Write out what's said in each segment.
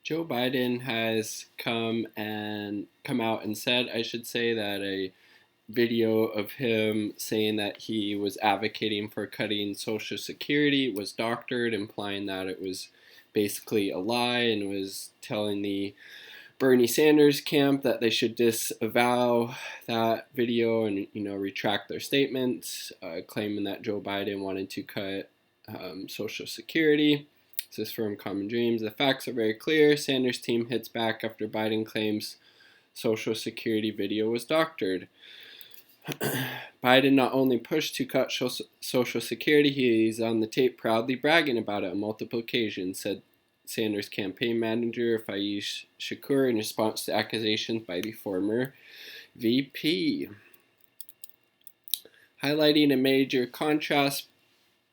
Joe Biden has come out and said, I should say, that a video of him saying that he was advocating for cutting Social Security was doctored, implying that it was basically a lie, and was telling the Bernie Sanders camp that they should disavow that video and retract their statements, claiming that Joe Biden wanted to cut Social Security. This is from Common Dreams. The facts are very clear. Sanders' team hits back after Biden claims Social Security video was doctored. Biden not only pushed to cut Social Security, he's on the tape proudly bragging about it on multiple occasions, said Sanders' campaign manager Faiz Shakur in response to accusations by the former VP. Highlighting a major contrast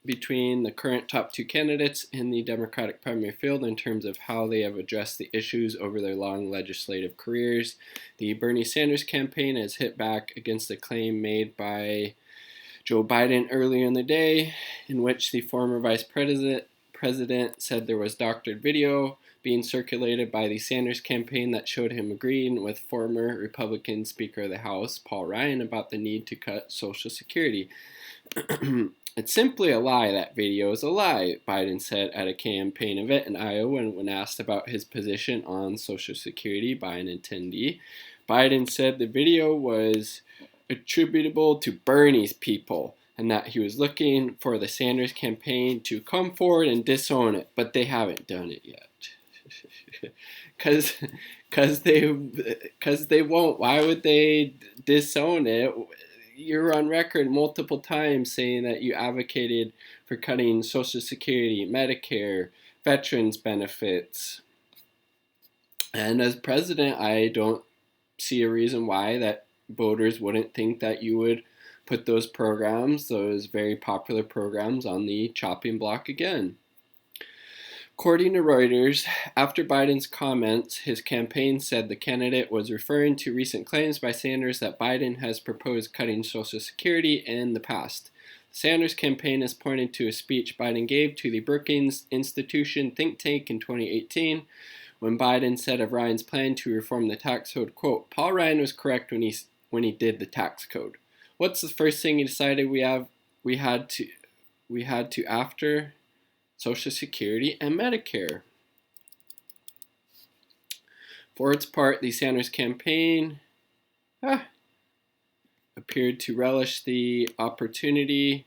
between the current top two candidates in the Democratic primary field in terms of how they have addressed the issues over their long legislative careers, the Bernie Sanders campaign has hit back against a claim made by Joe Biden earlier in the day, in which the former vice president said there was doctored video being circulated by the Sanders campaign that showed him agreeing with former Republican Speaker of the House, Paul Ryan, about the need to cut Social Security. It's simply a lie. That video is a lie, Biden said at a campaign event in Iowa when asked about his position on Social Security by an attendee. Biden said the video was attributable to Bernie's people and that he was looking for the Sanders campaign to come forward and disown it, but they haven't done it yet. Because they won't. Why would they disown it? You're on record multiple times saying that you advocated for cutting Social Security, Medicare, veterans benefits. And as president, I don't see a reason why that voters wouldn't think that you would put those very popular programs, on the chopping block again. According to Reuters, after Biden's comments, his campaign said the candidate was referring to recent claims by Sanders that Biden has proposed cutting Social Security in the past. The Sanders campaign has pointed to a speech Biden gave to the Brookings Institution think tank in 2018, when Biden said of Ryan's plan to reform the tax code, quote, Paul Ryan was correct when he did the tax code. What's the first thing he decided we had to after Social Security and Medicare? For its part, the Sanders campaign appeared to relish the opportunity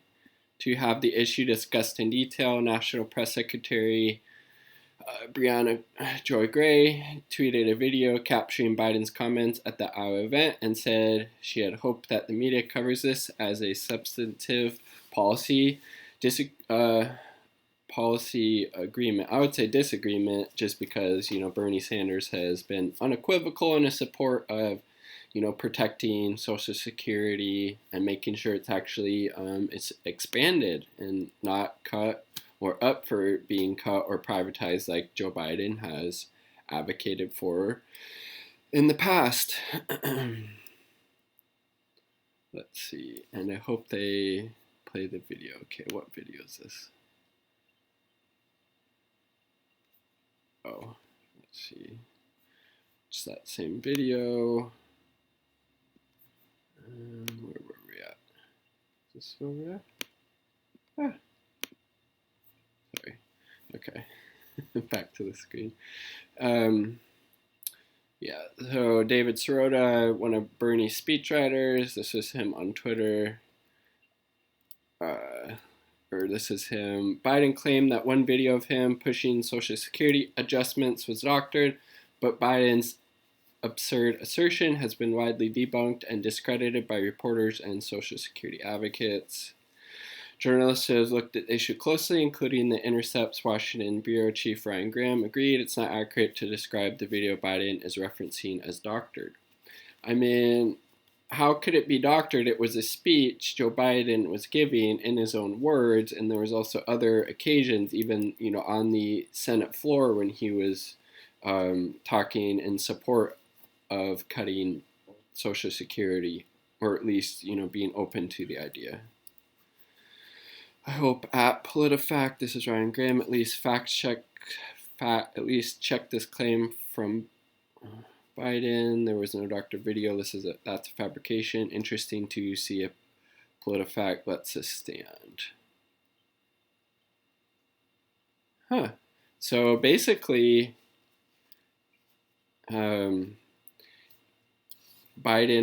to have the issue discussed in detail. National Press Secretary Brianna Joy Gray tweeted a video capturing Biden's comments at the Iowa event and said she had hoped that the media covers this as a substantive policy agreement. I would say disagreement, just because Bernie Sanders has been unequivocal in his support of protecting Social Security and making sure it's actually it's expanded and not cut or up for being cut or privatized like Joe Biden has advocated for in the past. Let's see, and I hope they play the video. Okay, what video is this? Oh, let's see. It's that same video. Where were we at? Is this where we're at? Sorry. Okay. Back to the screen. Yeah, so David Sirota, one of Bernie's speechwriters, this is him on Twitter. This is him. Biden claimed that one video of him pushing Social Security adjustments was doctored, but Biden's absurd assertion has been widely debunked and discredited by reporters and Social Security advocates. Journalists who have looked at the issue closely, including The Intercept's Washington bureau chief Ryan Graham, agreed it's not accurate to describe the video Biden is referencing as doctored. I mean, how could it be doctored? It was a speech Joe Biden was giving in his own words, and there was also other occasions, even on the Senate floor, when he was talking in support of cutting Social Security, or at least being open to the idea. I hope at PolitiFact, this is Ryan Graham, at least fact check at least check this claim from Biden. There was no doctor video. That's a fabrication. Interesting to see if PolitiFact lets this stand. Huh. So basically, Biden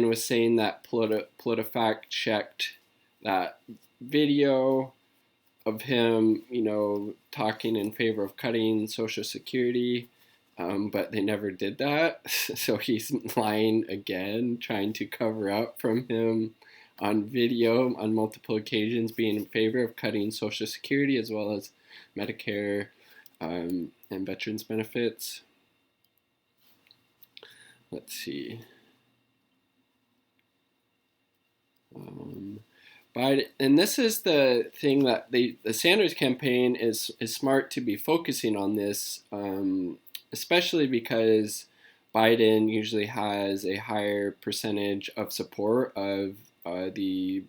was saying that PolitiFact checked that video of him, talking in favor of cutting Social Security, but they never did that. So he's lying again, trying to cover up from him on video on multiple occasions, being in favor of cutting Social Security as well as Medicare and veterans benefits. Let's see. Biden, and this is the thing that the Sanders campaign is smart to be focusing on this, especially because Biden usually has a higher percentage of support of the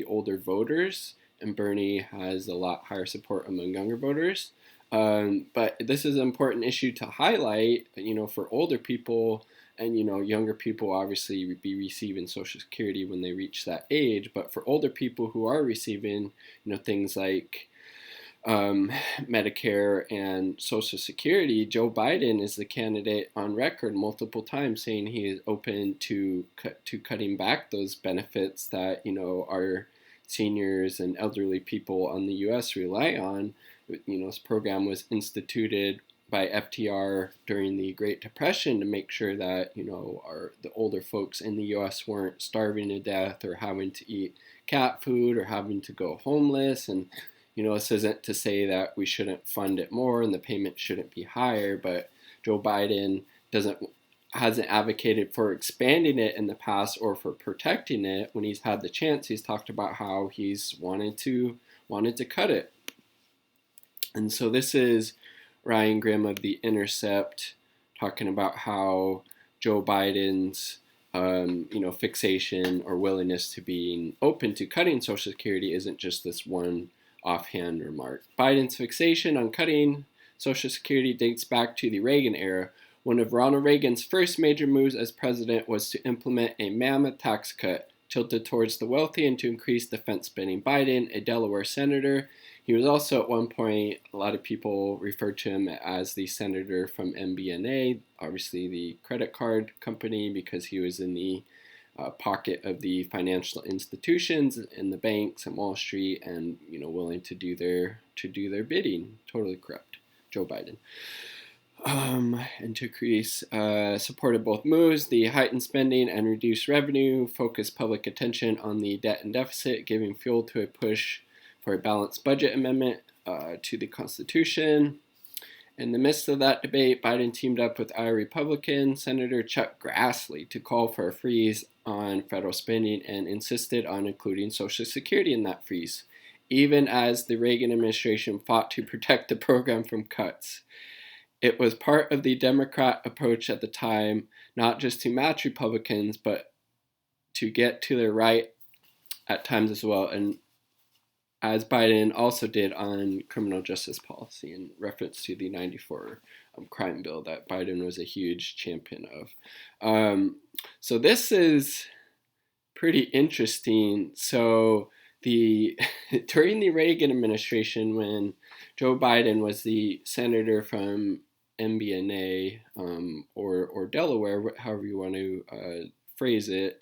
older voters, and Bernie has a lot higher support among younger voters. But this is an important issue to highlight, for older people. And, younger people obviously would be receiving Social Security when they reach that age. But for older people who are receiving, things like Medicare and Social Security, Joe Biden is the candidate on record multiple times saying he is open to cutting back those benefits that, our seniors and elderly people on the U.S. rely on. This program was instituted by FDR during the Great Depression to make sure that the older folks in the U.S. weren't starving to death or having to eat cat food or having to go homeless. And this isn't to say that we shouldn't fund it more and the payment shouldn't be higher, but Joe Biden hasn't advocated for expanding it in the past or for protecting it. When he's had the chance, he's talked about how he's wanted to cut it. And so this is Ryan Grimm of The Intercept talking about how Joe Biden's fixation or willingness to being open to cutting Social Security isn't just this one offhand remark. Biden's fixation on cutting Social Security dates back to the Reagan era. One of Ronald Reagan's first major moves as president was to implement a mammoth tax cut tilted towards the wealthy and to increase defense spending. Biden, a Delaware senator, he was also at one point, a lot of people referred to him as the senator from MBNA, obviously the credit card company, because he was in the pocket of the financial institutions and the banks and Wall Street, and willing to do their bidding. Totally corrupt, Joe Biden. And to increase support of both moves, the heightened spending and reduced revenue focused public attention on the debt and deficit, giving fuel to a push for a balanced budget amendment to the Constitution. In the midst of that debate, Biden teamed up with Iowa Republican Senator Chuck Grassley to call for a freeze on federal spending and insisted on including Social Security in that freeze, even as the Reagan administration fought to protect the program from cuts. It was part of the Democrat approach at the time, not just to match Republicans, but to get to their right at times as well, and as Biden also did on criminal justice policy in reference to the 94 crime bill that Biden was a huge champion of. So this is pretty interesting. So during the Reagan administration, when Joe Biden was the senator from MBNA or Delaware, however you want to phrase it,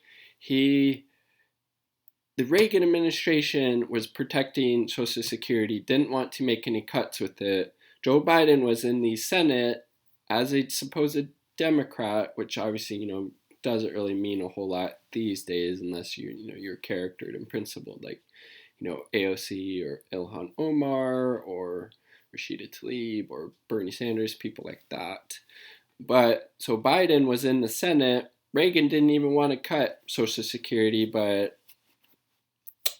the Reagan administration was protecting Social Security, didn't want to make any cuts with it. Joe Biden was in the Senate as a supposed Democrat, which obviously, doesn't really mean a whole lot these days unless you're charactered and principled, like, AOC or Ilhan Omar or Rashida Tlaib or Bernie Sanders, people like that. But so Biden was in the Senate. Reagan didn't even want to cut Social Security, but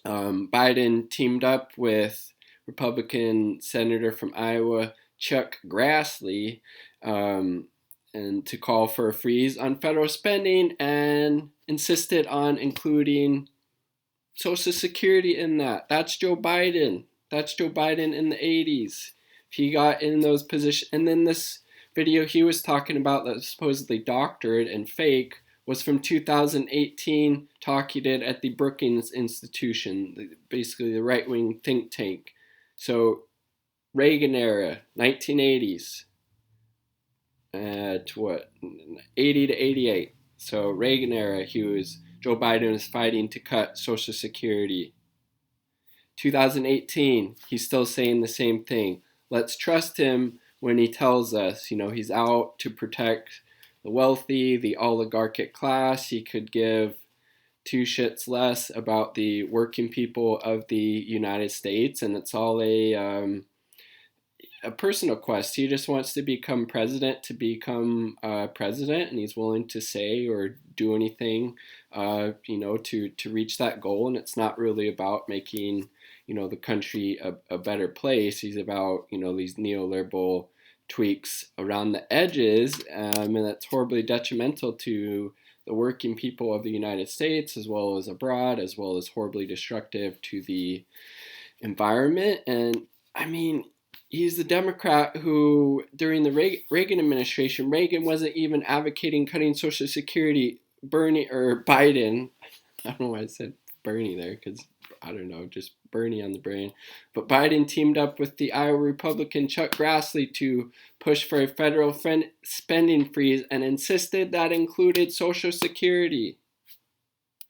Biden teamed up with Republican Senator from Iowa, Chuck Grassley, and to call for a freeze on federal spending and insisted on including Social Security in that. That's Joe Biden. That's Joe Biden in the 80s. if he got in those positions, and then this video he was talking about that was supposedly doctored and fake was from 2018 talk he did at the Brookings Institution, basically the right-wing think tank. So Reagan era, 1980s, to what, 80 to 88. So Reagan era, Joe Biden was fighting to cut Social Security. 2018, he's still saying the same thing. Let's trust him when he tells us, he's out to protect the wealthy, the oligarchic class. He could give two shits less about the working people of the United States, and it's all a personal quest. He just wants to become president to become president, and he's willing to say or do anything, to reach that goal. And it's not really about making, the country a better place. He's about, these neoliberal tweaks around the edges, and that's horribly detrimental to the working people of the United States, as well as abroad, as well as horribly destructive to the environment. And I mean, he's the Democrat who, during the Reagan administration, Reagan wasn't even advocating cutting Social Security. Biden, I don't know why I said Bernie there, because I don't know, just Bernie on the brain. But Biden teamed up with the Iowa Republican Chuck Grassley to push for a federal spending freeze and insisted that included Social Security.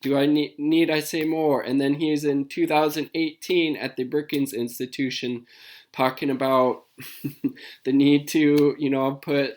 Do I need I say more? And then he's in 2018 at the Brookings Institution talking about the need to, put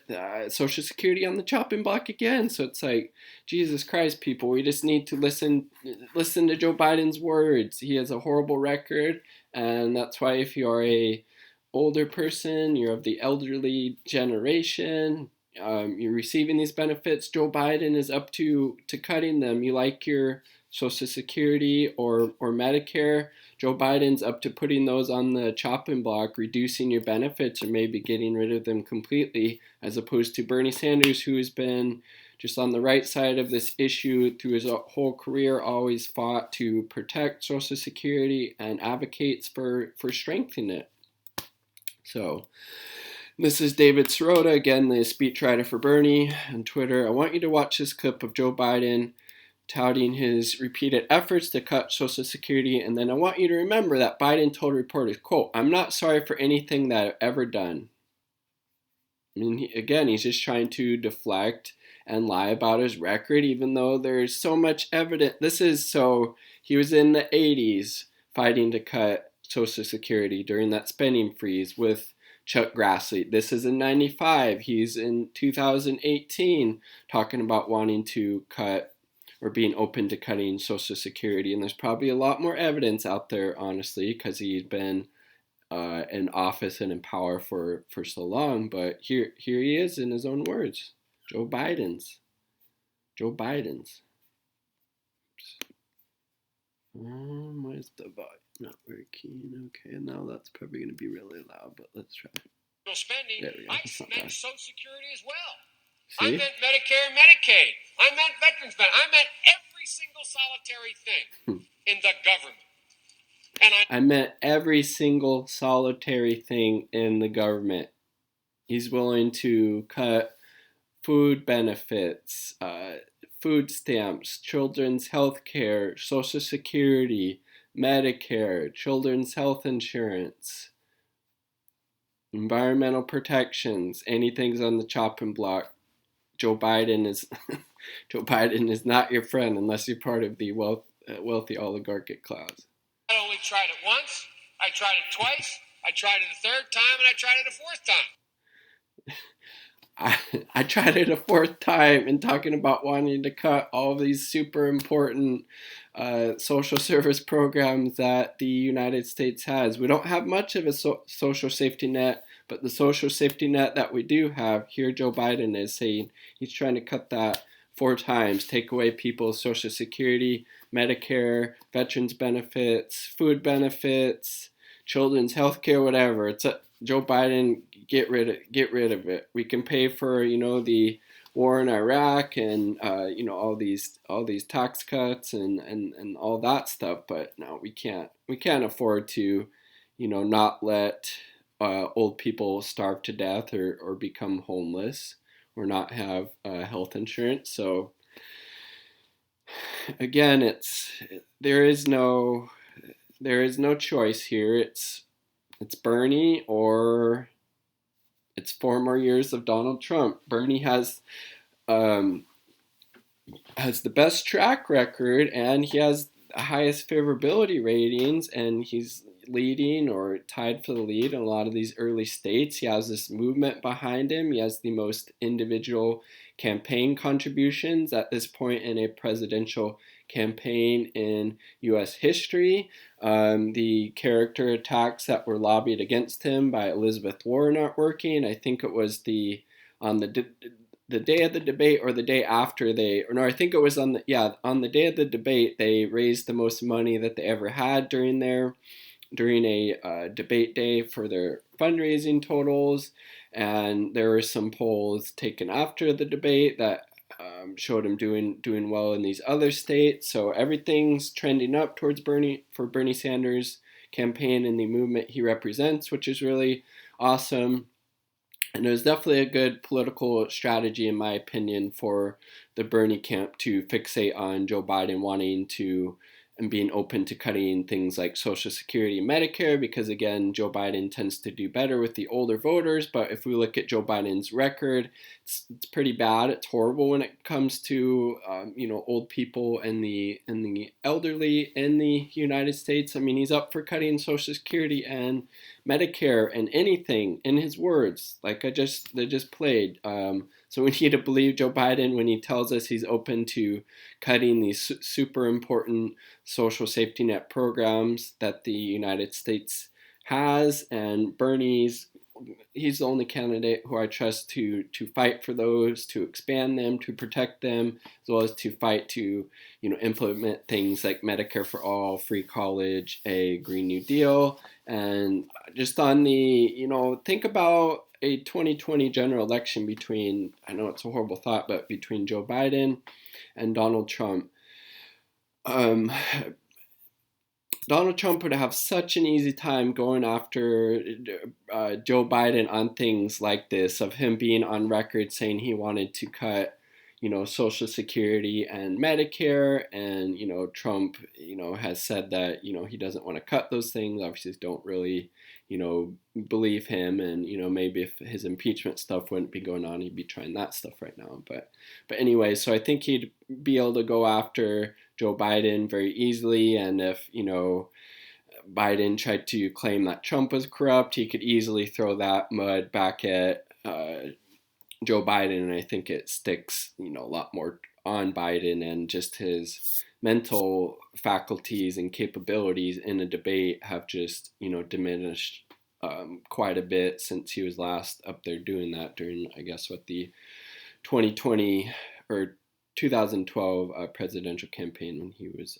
Social Security on the chopping block again. So it's like, Jesus Christ, people, we just need to listen to Joe Biden's words. He has a horrible record, and that's why if you're a older person, you're of the elderly generation, you're receiving these benefits, Joe Biden is up to cutting them. You like your Social Security or Medicare, Joe Biden's up to putting those on the chopping block, reducing your benefits or maybe getting rid of them completely, as opposed to Bernie Sanders, who's been just on the right side of this issue through his whole career, always fought to protect Social Security and advocates for strengthening it. So this is David Sirota, again, the speechwriter for Bernie on Twitter. I want you to watch this clip of Joe Biden touting his repeated efforts to cut Social Security, and then I want you to remember that Biden told reporters, quote, "I'm not sorry for anything that I've ever done." I mean, he's just trying to deflect and lie about his record, even though there's so much evidence. He was in the 80s fighting to cut Social Security during that spending freeze with Chuck Grassley. This is in 95. He's in 2018 talking about wanting to cut or being open to cutting Social Security. And there's probably a lot more evidence out there, honestly, because he's been in office and in power for so long. But here he is in his own words. Joe Biden's. Why is the volume not working? Okay, now that's probably going to be really loud, but let's try. Spending, There we go. I meant Social Security as well. See? I meant Medicare and Medicaid. I meant Veterans Benefit. I meant every single solitary thing in the government. And I meant every single solitary thing in the government. He's willing to cut food benefits, food stamps, children's health care, Social Security, Medicare, children's health insurance, environmental protections, anything's on the chopping block. Joe Biden is not your friend unless you're part of the wealthy oligarchic class. I only tried it once, I tried it twice, I tried it a third time, and I tried it a fourth time. I tried it a fourth time in talking about wanting to cut all of these super important social service programs that the United States has. We don't have much of a social safety net, but the social safety net that we do have, here Joe Biden is saying he's trying to cut that 4 times, take away people's Social Security, Medicare, veterans benefits, food benefits, children's health care, whatever. Joe Biden, get rid of it. We can pay for, the war in Iraq and all these tax cuts and all that stuff, but no, we can't afford to not let old people starve to death or become homeless or not have health insurance. So again, there is no there is no choice here. It's Bernie or it's 4 more years of Donald Trump. Bernie um, has the best track record and he has the highest favorability ratings, and he's leading or tied for the lead in a lot of these early states. He has this movement behind him. He has the most individual campaign contributions at this point in a presidential campaign in US history. The character attacks that were lobbied against him by Elizabeth Warren aren't working. I think it was on the day of the debate or the day after or no, I think it was on the day of the debate, they raised the most money that they ever had during a debate day for their fundraising totals. And there were some polls taken after the debate that showed him doing well in these other states. So everything's trending up towards Bernie Sanders' campaign and the movement he represents, which is really awesome. And it was definitely a good political strategy, in my opinion, for the Bernie camp to fixate on Joe Biden wanting to and being open to cutting things like Social Security and Medicare, because again, Joe Biden tends to do better with the older voters. But if we look at Joe Biden's record, it's pretty bad. It's horrible when it comes to old people and the elderly in the United States. I mean, he's up for cutting Social Security and Medicare and anything, in his words, like they just played. So we need to believe Joe Biden when he tells us he's open to cutting these super important social safety net programs that the United States has. And he's the only candidate who I trust to fight for those, to expand them, to protect them, as well as to fight to implement things like Medicare for all, free college, a Green New Deal. And just on think about a 2020 general election between, I know it's a horrible thought, but between Joe Biden and Donald Trump. Donald Trump would have such an easy time going after Joe Biden on things like this, of him being on record saying he wanted to cut, Social Security and Medicare, and Trump, has said that he doesn't want to cut those things. Obviously, don't really, believe him, and maybe if his impeachment stuff wouldn't be going on, he'd be trying that stuff right now. But anyway, so I think he'd be able to go after Joe Biden very easily, and if Biden tried to claim that Trump was corrupt, he could easily throw that mud back at Joe Biden, and I think it sticks, a lot more on Biden and just his mental faculties and capabilities in a debate have just, diminished quite a bit since he was last up there doing that during, I guess, what the 2020 or 2012 presidential campaign, when he was,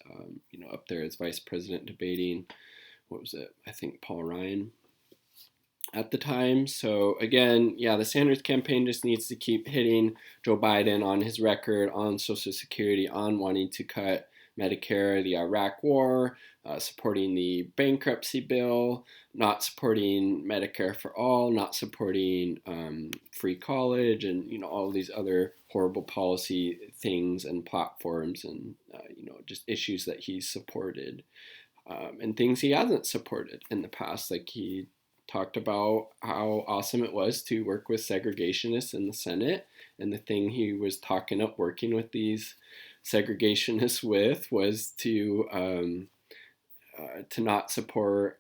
up there as vice president debating, what was it? I think Paul Ryan at the time. So again, yeah, the Sanders campaign just needs to keep hitting Joe Biden on his record on Social Security, on wanting to cut Medicare, the Iraq War, supporting the bankruptcy bill, not supporting Medicare for all, not supporting free college, and all these other horrible policy things and platforms, and just issues that he's supported, and things he hasn't supported in the past. Like he talked about how awesome it was to work with segregationists in the Senate, and the thing he was talking up working with these segregationists with was to not support,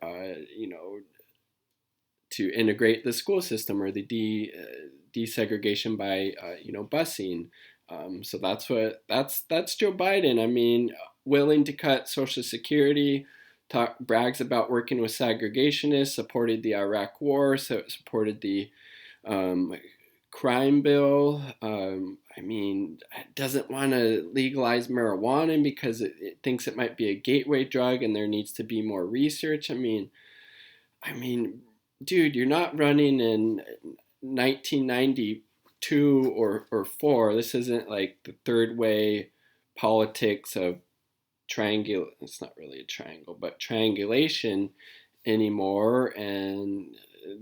to integrate the school system, or the desegregation by busing. So that's Joe Biden. I mean, willing to cut Social Security, brags about working with segregationists, supported the Iraq War, so supported the crime bill. I mean, doesn't want to legalize marijuana because it thinks it might be a gateway drug and there needs to be more research. I mean, dude, you're not running in 1992 or four. This isn't like the third way politics of it's not really a triangle, but triangulation anymore. And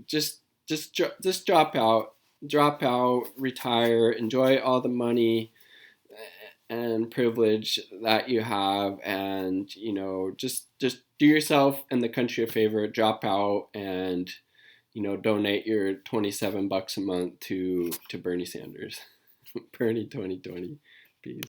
just drop out, retire, enjoy all the money and privilege that you have, and just do yourself and the country a favor, drop out, and donate your $27 a month to Bernie Sanders. Bernie 2020. Peace.